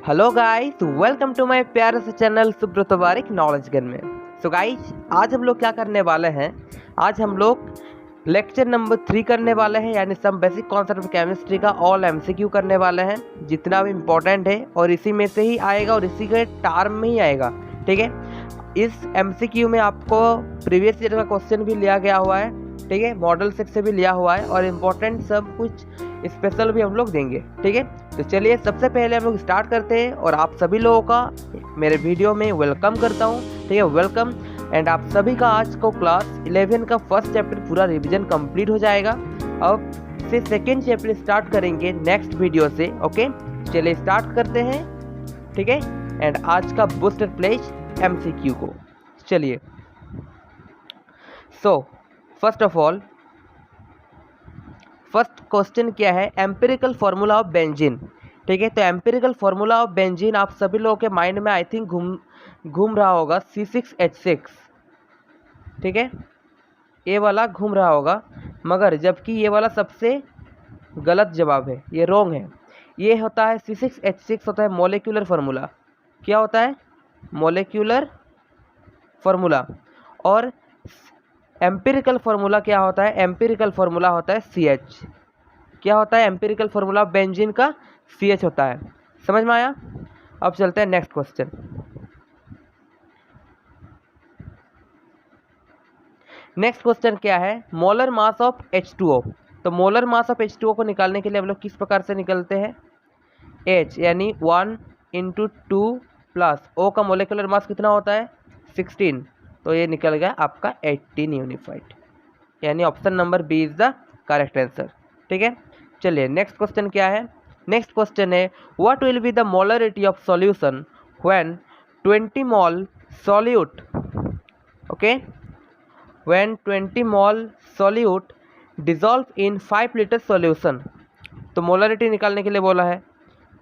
Hello guys, welcome to my प्यारे से channel Subrat Barik knowledge gun में। सो गाइस, आज हम लोग क्या करने वाले हैं। आज हम लोग लेक्चर नंबर 3 करने वाले हैं, यानी some basic concept of chemistry का ऑल एमसीक्यू करने वाले हैं, जितना भी इम्पोर्टेंट है और इसी में से ही आएगा और इसी के टर्म में ही आएगा। ठीक है, इस एमसीक्यू में आपको प्रीवियस ईयर का क्वेश्चन भी लिया गया हुआ है, ठीक है, मॉडल सेट से भी लिया हुआ है और इम्पोर्टेंट सब कुछ स्पेशल भी हम लोग देंगे। ठीक है, तो चलिए सबसे पहले हम लोग स्टार्ट करते हैं और आप सभी लोगों का मेरे वीडियो में वेलकम करता हूँ। ठीक है, वेलकम। एंड आप सभी का आज को क्लास 11 का फर्स्ट चैप्टर पूरा रिवीजन कंप्लीट हो जाएगा। अब फिर सेकेंड चैप्टर स्टार्ट करेंगे नेक्स्ट वीडियो से। ओके, चलिए स्टार्ट करते हैं। ठीक है, एंड आज का बूस्टर प्लेज एमसीक्यू को चलिए। So first of all, first question क्या है, एम्पिरिकल फार्मूला ऑफ बेंजीन। ठीक है, तो एम्पिरिकल फार्मूला ऑफ बेंजीन आप सभी लोगों के माइंड में आई थिंक घूम रहा होगा C6H6। ठीक है, ये वाला घूम रहा होगा, मगर जबकि ये वाला सबसे गलत जवाब है, ये रॉन्ग है। ये होता है C6H6 होता है मॉलिक्यूलर फार्मूला। क्या होता है? Molecular formula. और एम्पिरिकल फार्मूला क्या होता है? एम्पिरिकल फार्मूला होता है CH। क्या होता है एम्पिरिकल फार्मूला बेंजीन का? CH होता है। समझ में आया? अब चलते हैं नेक्स्ट क्वेश्चन। नेक्स्ट क्वेश्चन क्या है, मोलर मास ऑफ H2O। तो मोलर मास ऑफ H2O को निकालने के लिए हम लोग किस प्रकार से निकलते हैं? H यानी 1 × 2 प्लस O का मोलिकुलर मास कितना होता है? 16। तो ये निकल गया आपका 18 यूनिफाइड, यानी option number B is the correct answer. ठीक है, चलिए नेक्स्ट क्वेश्चन क्या है। नेक्स्ट क्वेश्चन है, what will be the molarity of solution when 20 mole solute. Okay, when 20 mole solute dissolve in 5 litre solution. तो मोलरिटी निकालने के लिए बोला है,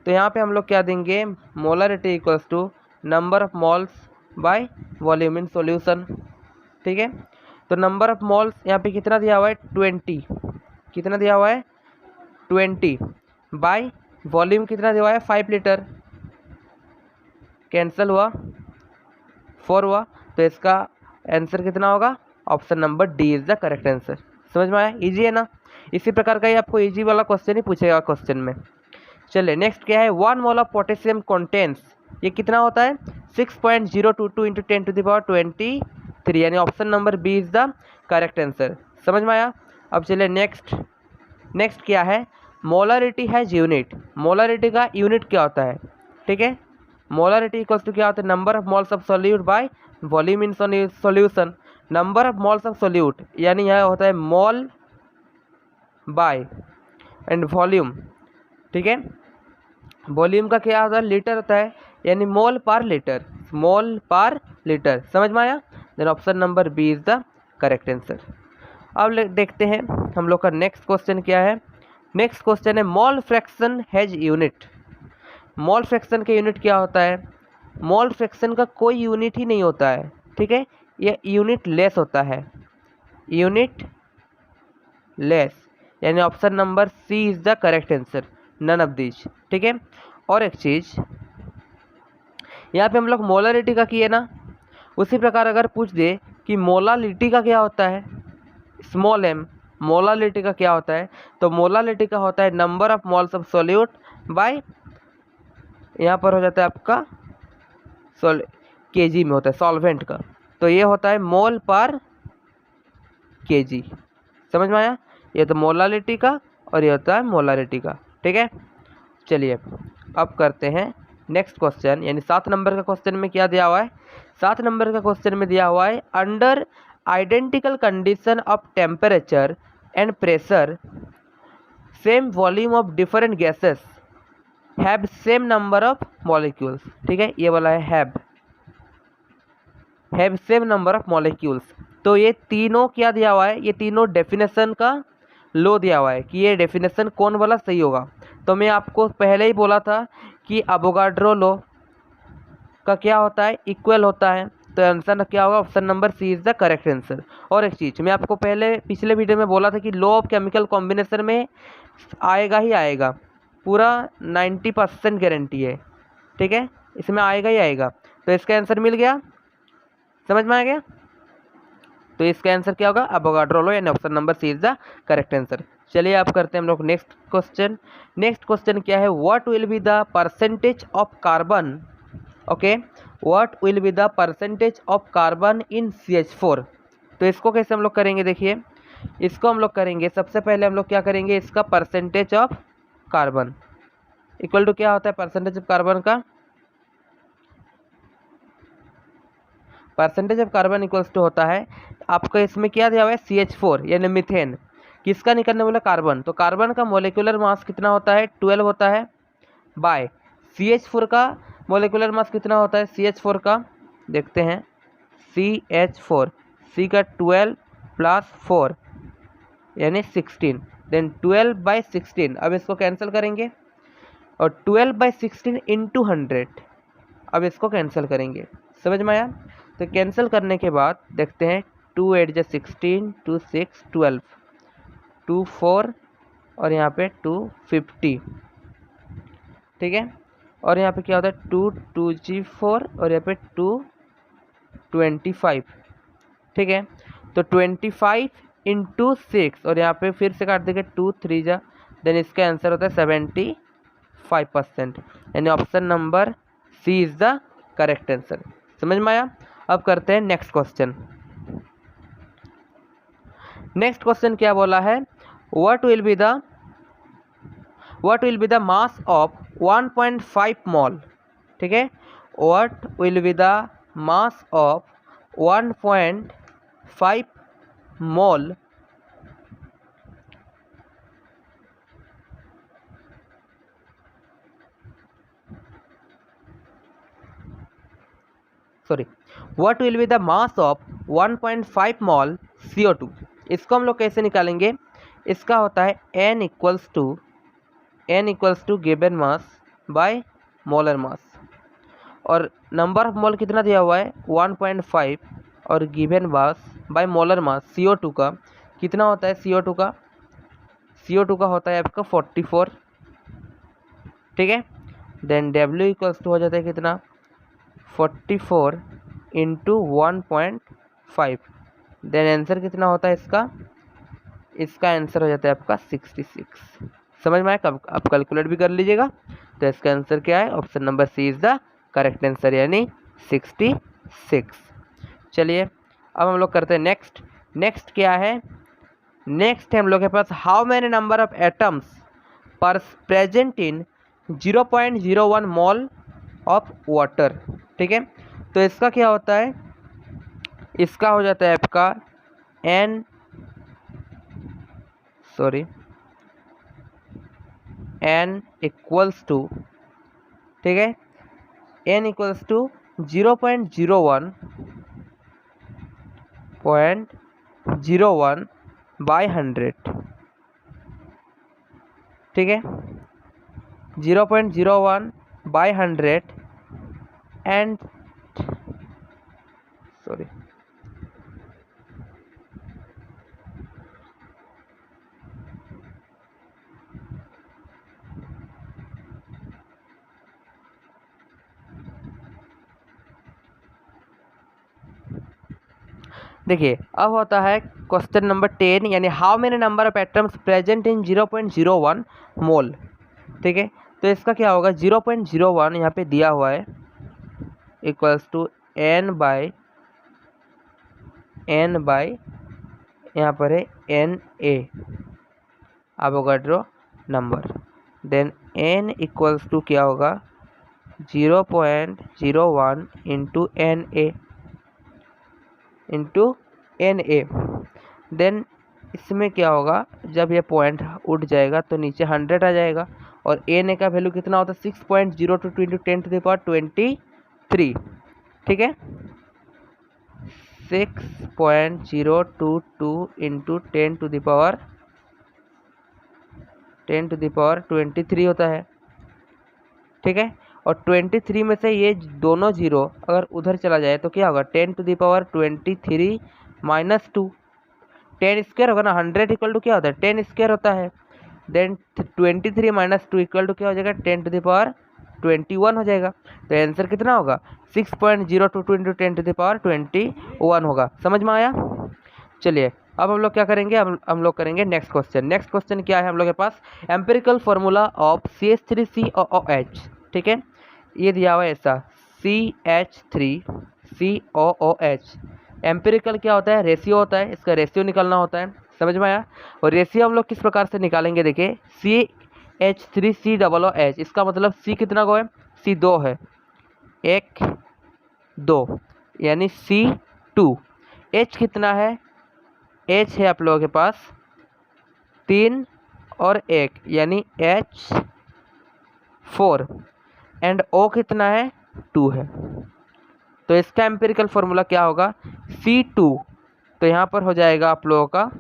तो यहाँ पे हम लोग क्या देंगे, molarity equals to number of moles by volume in solution. ठीक है, तो नंबर ऑफ मोल्स यहाँ पे कितना दिया हुआ है? 20। कितना दिया हुआ है? 20 बाय वॉल्यूम कितना दिया हुआ है? 5 लीटर। कैंसिल हुआ, 4 हुआ, तो इसका आंसर कितना होगा? Option number D is the correct answer. समझ में आया? इजी है ना? इसी प्रकार का ही आपको इजी वाला क्वेश्चन ही पूछेगा क्वेश्चन में। चलिए नेक्स्ट क्या है, 1 मोल ऑफ पोटेशियम कंटेंट्स, ये कितना होता है? 6.022 × 10⁻23, यानी option number B is the correct answer. समझ में आया? अब चलिए नेक्स्ट क्या है, मोलरिटी हैज यूनिट। मोलरिटी का यूनिट क्या होता है? ठीक है, मोलरिटी इक्वल्स टू क्या होता है? Number of moles of solute bye volume in solution. Number of moles of solute यानी यह होता है मोल बाय एंड वॉल्यूम। ठीक है, वॉल्यूम का क्या होता है? लीटर होता है, यानी मोल पर लीटर। मोल पर लीटर। समझ में आया? Then option number B is the correct answer. अब देखते हैं हम लोग का नेक्स्ट क्वेश्चन क्या है। नेक्स्ट क्वेश्चन है, mole fraction has unit. Mole fraction का यूनिट क्या होता है? मोल फ्रैक्शन का कोई यूनिट ही नहीं होता है। ठीक है, ये यूनिट लेस होता है, यूनिट लेस, यानी option number C is the correct answer, none of this. ठीक है, और एक चीज़ यहाँ पे हम लोग मोलरिटी का किए ना, उसी प्रकार अगर पूछ दे कि मोलालिटी का क्या होता है, स्मॉल m, मोलालिटी का क्या होता है? तो मोलालिटी का होता है number of moles of solute by, यहाँ पर हो जाता है आपका केजी में होता है सॉल्वेंट का, तो ये होता है मोल पर केजी। समझ में आया? ये तो मोलालिटी का और ये होता है मोलारिटी का। ठीक है, चलिए अब करते हैं नेक्स्ट क्वेश्चन, यानी 7 नंबर का क्वेश्चन में क्या दिया हुआ है? 7 नंबर का क्वेश्चन में दिया हुआ है, under identical condition of temperature and pressure same volume of different gases have same number of molecules. ठीक है, ये वाला है have same number of molecules. तो ये तीनों क्या दिया हुआ है? ये तीनों डेफिनेशन का लो दिया हुआ है कि ये डेफिनेशन कौन वाला सही होगा। तो मैं आपको पहले ही बोला था कि अवोगाड्रो लो का क्या होता है? इक्वल होता है, तो आंसर क्या होगा? Option number C is the correct answer. और एक चीज़ मैं आपको पिछले वीडियो में बोला था कि लॉ ऑफ केमिकल कॉम्बिनेशन में आएगा ही आएगा, पूरा 90% गारंटी है। ठीक है, इसमें आएगा ही आएगा। तो इसका आंसर मिल गया, समझ में आ गया। तो इसका आंसर क्या होगा, अवोगाड्रो लॉ, यानी option number C is the correct answer. चलिए आप करते हैं हम लोग नेक्स्ट क्वेश्चन। नेक्स्ट क्वेश्चन क्या है, what will be the percentage of carbon, okay, what will be the percentage of carbon in CH4। तो इसको कैसे हम लोग करेंगे, देखिए इसको हम लोग करेंगे, सबसे पहले हम लोग क्या करेंगे, इसका percentage of carbon equal to क्या होता है, परसेंटेज ऑफ कार्बन का percentage of carbon equals to होता है आपका, इसमें क्या दिया हुआ है CH4 यानी मीथेन, किसका निकलने वाला कार्बन। तो कार्बन का मोलिकुलर मास कितना होता है 12 होता है, बाय CH4 का मोलिकुलर मास कितना होता है, CH4 का देखते हैं, CH4 C का 12 प्लस 4 यानी 16, देन 12/16। अब इसको कैंसिल करेंगे और 12/16 इंटू 100, अब इसको कैंसिल करेंगे, समझ में आया। तो कैंसिल करने के बाद देखते हैं 2 8 जा 16, 2 6 12, 2 4 और यहाँ पे 250, ठीक है। और यहाँ पे क्या होता है 2 2 G 4 और यहाँ पे 2 25, ठीक है। तो 25 इंटू 6 और यहाँ पे फिर से काट देंगे 2 3 जा, देन इसका आंसर होता है 75%, यानी option number C is the correct answer. समझ में आया। अब करते हैं नेक्स्ट क्वेश्चन। नेक्स्ट क्वेश्चन क्या बोला है, what will be the mass of 1.5 मोल, ठीक है, what will be the mass of 1.5 mole what will be the mass of 1.5 mole CO2। इसको हम लोग कैसे निकालेंगे, इसका होता है n equals to given mass by molar mass, और नंबर ऑफ मोल कितना दिया हुआ है 1.5 और given mass by molar mass CO2 का कितना होता है, CO2 का होता है आपका 44, ठीक है। देन W इक्वल्स टू हो जाता है कितना 44 इंटू 1.5, देन आंसर कितना होता है इसका आंसर हो जाता है आपका 66। समझ में आया, कब आप कैलकुलेट भी कर लीजिएगा। तो इसका आंसर क्या है, option number C is the correct answer, यानी 66। चलिए अब हम लोग करते हैं नेक्स्ट क्या है, नेक्स्ट है हम लोग के पास how many number of atoms पर present in 0.01 mole of water, ठीक है। तो इसका क्या होता है, इसका हो जाता है आपका n इक्वल्स टू, ठीक है, n इक्वल्स टू 0.01 बाय 100, ठीक है, 0.01 बाय 100 एंड देखिए अब होता है क्वेश्चन नंबर 10, यानी how many number of atoms present in 0.01 मोल, ठीक है। तो इसका क्या होगा 0.01 यहाँ पे दिया हुआ है इक्वल्स टू n बाय यहाँ पर है Na Avogadro number, then n equals to क्या होगा 0.01 इंटू Na, देन इसमें क्या होगा जब ये पॉइंट उठ जाएगा तो नीचे 100 आ जाएगा, और Na का वैल्यू कितना होता है 6.02 इंटू 10⁻23, ठीक है, 6.022 इंटू 10⁻23 होता है, ठीक है। और 23 में से ये दोनों जीरो अगर उधर चला जाए तो क्या होगा 10⁻23 माइनस 2, 10 स्क्वायर होगा ना, 100 इक्वल टू क्या होता है 10 स्क्वायर होता है, देन 23 माइनस 2 इक्वल टू क्या हो जाएगा 10⁻ 21 हो जाएगा। तो आंसर कितना होगा 6.022 इंटू 10⁻21 होगा। समझ में आया? चलिए अब हम लोग क्या करेंगे, हम लोग करेंगे नेक्स्ट क्वेश्चन। नेक्स्ट क्वेश्चन क्या है हम लोग के पास, एम्पिरिकल फार्मूला ऑफ CH3COOH। ठीक है, ये दिया हुआ है ऐसा CH3COOH। एम्पिरिकल क्या होता है, रेशियो होता है, इसका रेशियो निकालना होता है। समझ में आया? और रेशियो हम लोग किस प्रकार से निकालेंगे, देखिए CH3COOH, इसका मतलब C कितना को है, C 2 है, 1 2 यानी C2। H कितना है, H है आप लोगों के पास 3 और 1 यानी H4 एंड O कितना है 2 है। तो इसका एम्पिरिकल फॉर्मूला क्या होगा C2। तो यहाँ पर हो जाएगा आप लोगों का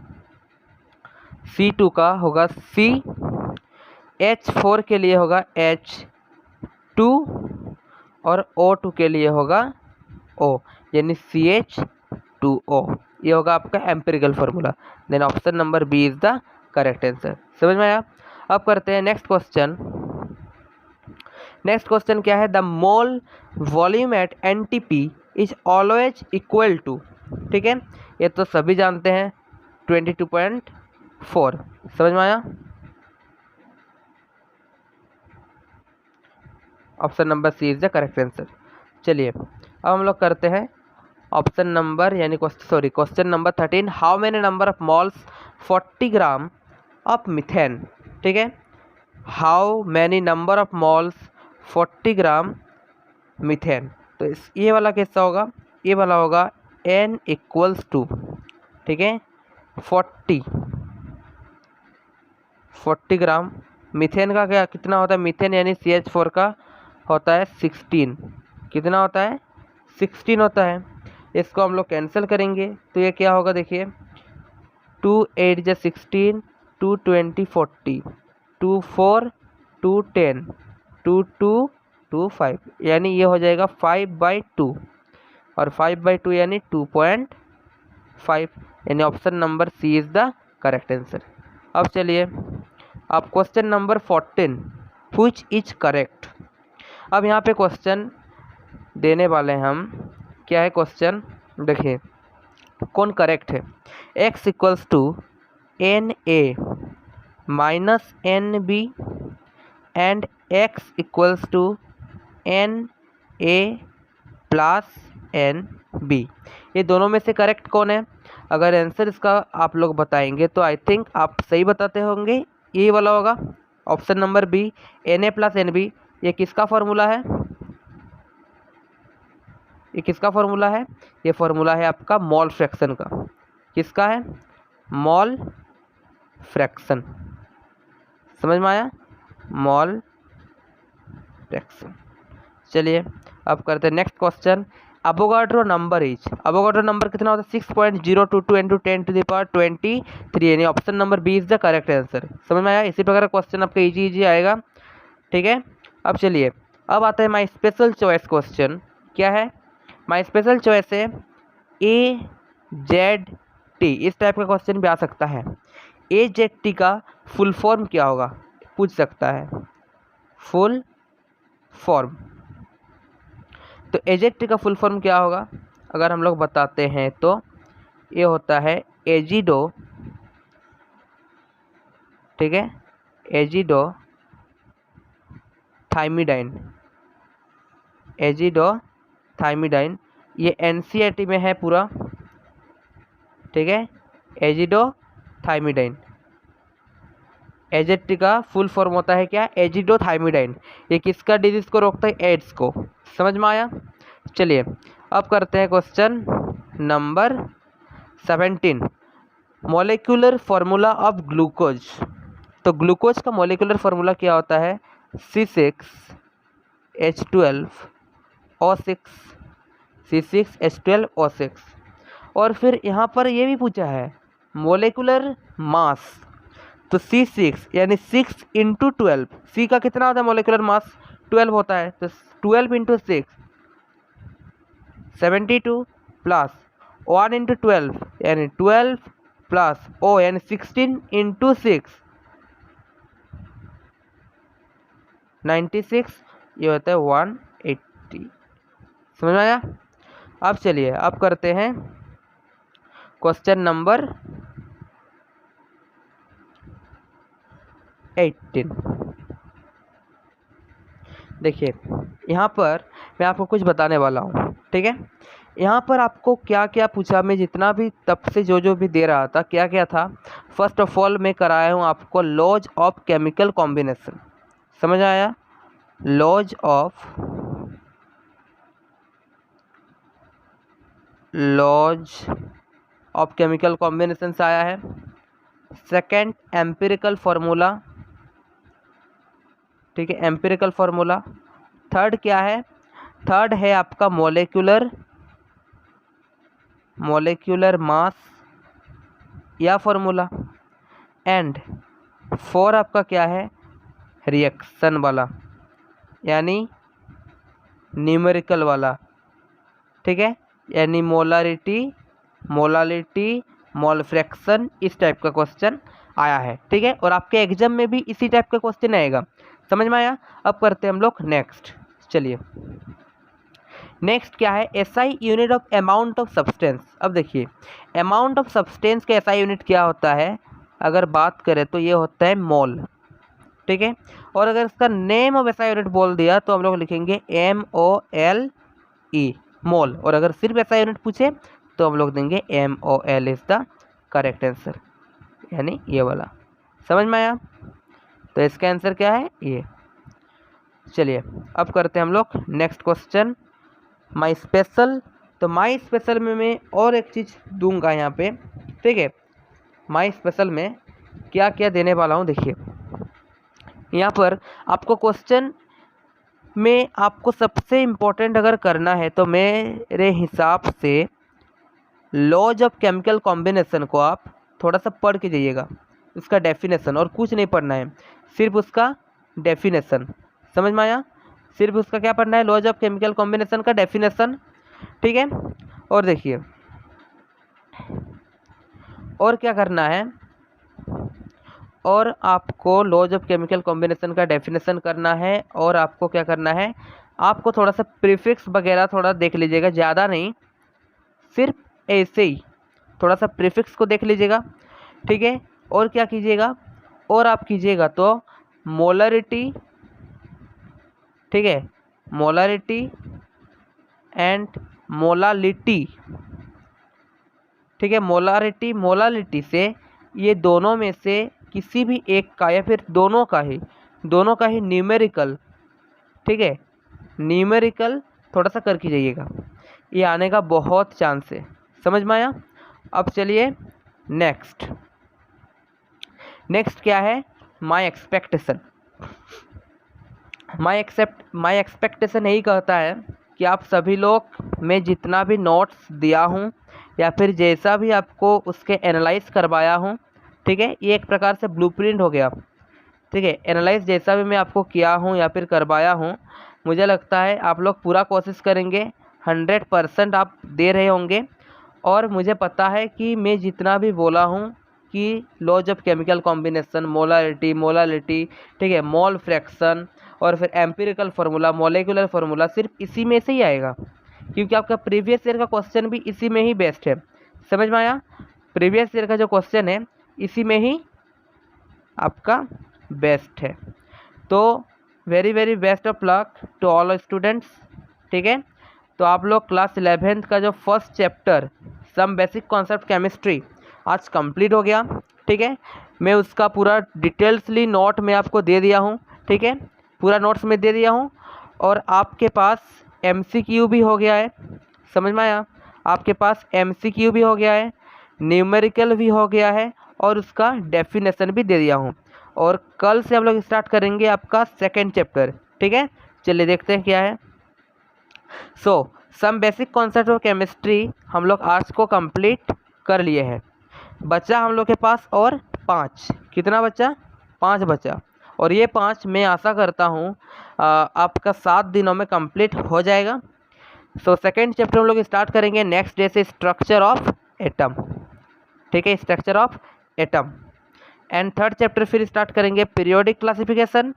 C2 का होगा C, H4 के लिए होगा H2 और O2 के लिए होगा O यानी CH2O। ये होगा आपका empirical formula. Then option number B is the correct answer. समझ में आया? अब करते हैं नेक्स्ट क्वेश्चन। नेक्स्ट क्वेश्चन क्या है, the mole volume at NTP is always equal to. ठीक है, ये तो सभी जानते हैं 22.4। समझ में आया? Option number C is the correct answer. चलिए अब हम लोग करते हैं ऑप्शन नंबर यानी question number 13, how many number of moles 40 gram of methane. ठीक है, how many number of moles 40 gram methane. तो ये वाला कैसा होगा, ये वाला होगा n इक्वल्स टू, ठीक है 40 ग्राम। मिथेन का क्या कितना होता है, मिथेन यानी CH4 का होता है 16। कितना होता है 16 होता है। इसको हम लोग कैंसिल करेंगे तो ये क्या होगा, देखिए 2 8 जा 16, 2 20 40, 2 4 2 10, 2 2 2 5 यानी ये हो जाएगा 5/2 और 5/2 यानी 2.5 यानी option number C is the correct answer. अब चलिए अब question number 14, which is correct. अब यहाँ पे क्वेश्चन देने वाले हैं हम, क्या है क्वेश्चन, देखिए कौन करेक्ट है। x equals to NA minus NB and x equals to NA plus NB, ये दोनों में से करेक्ट कौन है। अगर आंसर इसका आप लोग बताएंगे तो आई थिंक आप सही बताते होंगे, ये वाला होगा option number B NA plus NB। ये किसका फॉर्मूला है, ये किसका फॉर्मूला है, ये फॉर्मूला है आपका मॉल फ्रैक्शन का। किसका है, मॉल फ्रैक्शन। समझ में आया, मॉल फ्रैक्शन। चलिए अब करते हैं next question, Avogadro number is, Avogadro number कितना होता है 6.022 इंटू 10⁻23 यानी option number B is the correct answer. समझ में आया? इसी प्रकार का क्वेश्चन आपका इजी आएगा। ठीक है, अब चलिए अब आता है माई स्पेशल चॉइस क्वेश्चन। क्या है, माई स्पेशल चॉइस है AZT। इस टाइप का क्वेश्चन भी आ सकता है। AZT का फुल फॉर्म क्या होगा, पूछ सकता है फुल फॉर्म। तो AZT का फुल फॉर्म क्या होगा, अगर हम लोग बताते हैं तो ये होता है एजिडो। ठीक है, एजिडो थाइमिडाइन, एजिडो थाइमिडाइन, ये NCERT में है पूरा। ठीक है, एजिडो थाइमिडाइन, AZT का फुल फॉर्म होता है क्या, एजिडो थाइमिडाइन। ये किसका डिजीज को रोकता है, एड्स को। समझ में आया? चलिए अब करते हैं question number 17, molecular formula of glucose. तो ग्लूकोज का मॉलिक्यूलर फार्मूला क्या होता है C6H12O6, C6H12O6। और फिर यहाँ पर ये भी पूछा है मॉलिक्यूलर मास। तो C6 यानी 6 इंटू 12, C का कितना होता है मॉलिक्यूलर मास 12 होता है, तो 12 इंटू 6 72 प्लस 1 इंटू 12 यानी 12 प्लस O यानी 16 इंटू 6 96 ये होता है 180। समझ में आया? अब चलिए अब करते हैं क्वेश्चन नंबर 18। देखिए यहाँ पर मैं आपको कुछ बताने वाला हूँ, ठीक है। यहाँ पर आपको क्या क्या पूछा, मैं जितना भी तब से जो भी दे रहा था क्या क्या था। फर्स्ट ऑफ ऑल मैं कराया हूँ आपको लॉज ऑफ केमिकल कॉम्बिनेशन। समझ आया? लॉज ऑफ केमिकल कॉम्बिनेशन से आया है। सेकंड एम्पिरिकल फार्मूला, ठीक है, एम्पिरिकल फार्मूला। थर्ड क्या है? थर्ड है आपका मोलेक्युलर मास या फार्मूला। एंड फोर आपका क्या है? रिएक्शन वाला, यानी न्यूमेरिकल वाला, ठीक है, यानी मोलारिटी, मोल फ्रैक्शन, इस टाइप का क्वेश्चन आया है, ठीक है। और आपके एग्जाम में भी इसी टाइप का क्वेश्चन आएगा। समझ में आया? अब करते हैं हम लोग नेक्स्ट। चलिए नेक्स्ट क्या है? SI unit of amount of substance. अब देखिए अमाउंट ऑफ सब्सटेंस का एसआई यूनिट क्या होता है, अगर बात करें तो ये होता है मोल, ठीक है। और अगर इसका नेम ऑफ एसआई यूनिट बोल दिया तो हम लोग लिखेंगे MOLE, मोल। और अगर सिर्फ एसआई यूनिट पूछे तो हम लोग देंगे MOL is the correct answer, यानी ये वाला। समझ में आया? तो इसका आंसर क्या है? ये। चलिए अब करते हैं हम लोग नेक्स्ट क्वेश्चन, माई स्पेशल। तो माई स्पेशल में मैं और एक चीज़ दूंगा यहाँ पे, ठीक है। माई स्पेशल में क्या क्या देने वाला हूँ, देखिए यहाँ पर आपको क्वेश्चन में आपको सबसे इम्पोर्टेंट अगर करना है तो मेरे हिसाब से लॉज ऑफ केमिकल कॉम्बिनेशन को आप थोड़ा सा पढ़ के जाइएगा, उसका डेफिनेशन, और कुछ नहीं पढ़ना है, सिर्फ उसका डेफिनेशन। समझ में आया? सिर्फ उसका क्या पढ़ना है? लॉज ऑफ केमिकल कॉम्बिनेशन का डेफिनेशन, ठीक है। और देखिए और क्या करना है, और आपको लॉज ऑफ केमिकल कॉम्बिनेशन का डेफिनेशन करना है, और आपको क्या करना है, आपको थोड़ा सा प्रीफिक्स वगैरह थोड़ा देख लीजिएगा, ज़्यादा नहीं, सिर्फ ऐसे ही थोड़ा सा प्रीफिक्स को देख लीजिएगा, ठीक है। और क्या कीजिएगा, और आप कीजिएगा तो मोलरिटी, ठीक है, मोलरिटी एंड मोलालिटी, ठीक है। मोलालिटी से ये दोनों में से किसी भी एक का या फिर दोनों का ही न्यूमेरिकल, ठीक है, न्यूमेरिकल थोड़ा सा करके जाइएगा, ये आने का बहुत चांस है। समझ में आया? अब चलिए नेक्स्ट क्या है? My expectation. माय एक्सपेक्टेशन यही कहता है कि आप सभी लोग, मैं जितना भी नोट्स दिया हूँ या फिर जैसा भी आपको उसके एनालाइज करवाया हूँ, ठीक है, ये एक प्रकार से ब्लूप्रिंट हो गया, ठीक है। एनालाइज जैसा भी मैं आपको किया हूँ या फिर करवाया हूँ, मुझे लगता है आप लोग पूरा कोशिश करेंगे, 100% आप दे रहे होंगे। और मुझे पता है कि मैं जितना भी बोला हूँ कि laws of chemical combination, molality, ठीक है, मोल फ्रैक्शन, और फिर एम्पिरिकल फार्मूला, मोलेकुलर फार्मूला, सिर्फ इसी में से ही आएगा, क्योंकि आपका प्रीवियस ईयर का क्वेश्चन भी इसी में ही बेस्ट है। समझ में आया? प्रीवियस ईयर का जो क्वेश्चन है इसी में ही आपका बेस्ट है। तो very very best of luck to all students, ठीक है। तो आप लोग क्लास 11th का जो first chapter some basic concept chemistry आज कंप्लीट हो गया, ठीक है। मैं उसका पूरा डिटेल्सली नोट में आपको दे दिया हूँ, ठीक है, पूरा नोट्स में दे दिया हूँ। और आपके पास MCQ भी हो गया है। समझ में आया? आपके पास MCQ भी हो गया है, न्यूमेरिकल भी हो गया है, और उसका डेफिनेशन भी दे दिया हूँ। और कल से हम लोग स्टार्ट करेंगे आपका सेकंड चैप्टर, ठीक है। चलिए देखते हैं क्या है। Some basic concept of chemistry हम लोग आज को कंप्लीट कर लिए हैं। बचा हम लोग के पास और 5, कितना बचा? 5 बचा। और ये 5 मैं आशा करता हूँ आपका 7 दिनों में कंप्लीट हो जाएगा। सेकंड चैप्टर हम लोग स्टार्ट करेंगे नेक्स्ट डे से, स्ट्रक्चर ऑफ एटम, ठीक है, structure of atom. And third chapter फिर स्टार्ट करेंगे पीरियोडिक क्लासिफिकेशन,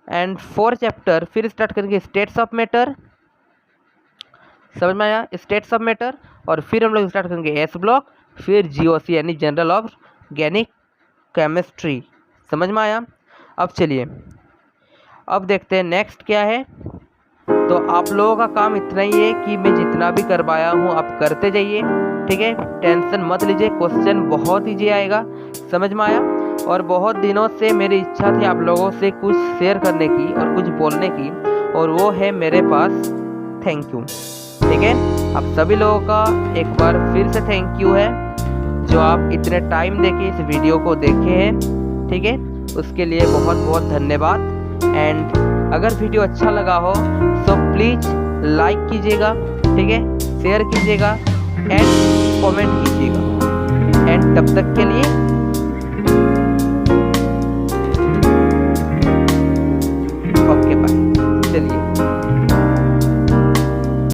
एंड 4 चैप्टर फिर स्टार्ट करेंगे स्टेट्स ऑफ मैटर, समझ में आया, स्टेट्स ऑफ मैटर। और फिर हम लोग स्टार्ट करेंगे एस ब्लॉक, फिर जीओसी यानी जनरल ऑर्गेनिक केमिस्ट्री, समझ में आया। अब चलिए अब देखते हैं नेक्स्ट क्या है। तो आप लोगों का काम इतना ही है कि मैं जितना भी करवाया हूँ आप करते जाइए, ठीक है, टेंशन मत लीजिए, क्वेश्चन बहुत ईजी आएगा, समझ में आया। और बहुत दिनों से मेरी इच्छा थी आप लोगों से कुछ शेयर करने की और कुछ बोलने की, और वो है मेरे पास थैंक यू, ठीक है। आप सभी लोगों का एक बार फिर से थैंक यू है जो आप इतने टाइम देके इस वीडियो को देखे हैं, ठीक है, उसके लिए बहुत बहुत धन्यवाद। एंड अगर वीडियो अच्छा लगा हो तो प्लीज़ लाइक कीजिएगा, ठीक है, शेयर कीजिएगा एंड कमेंट कीजिएगा। एंड तब तक के लिए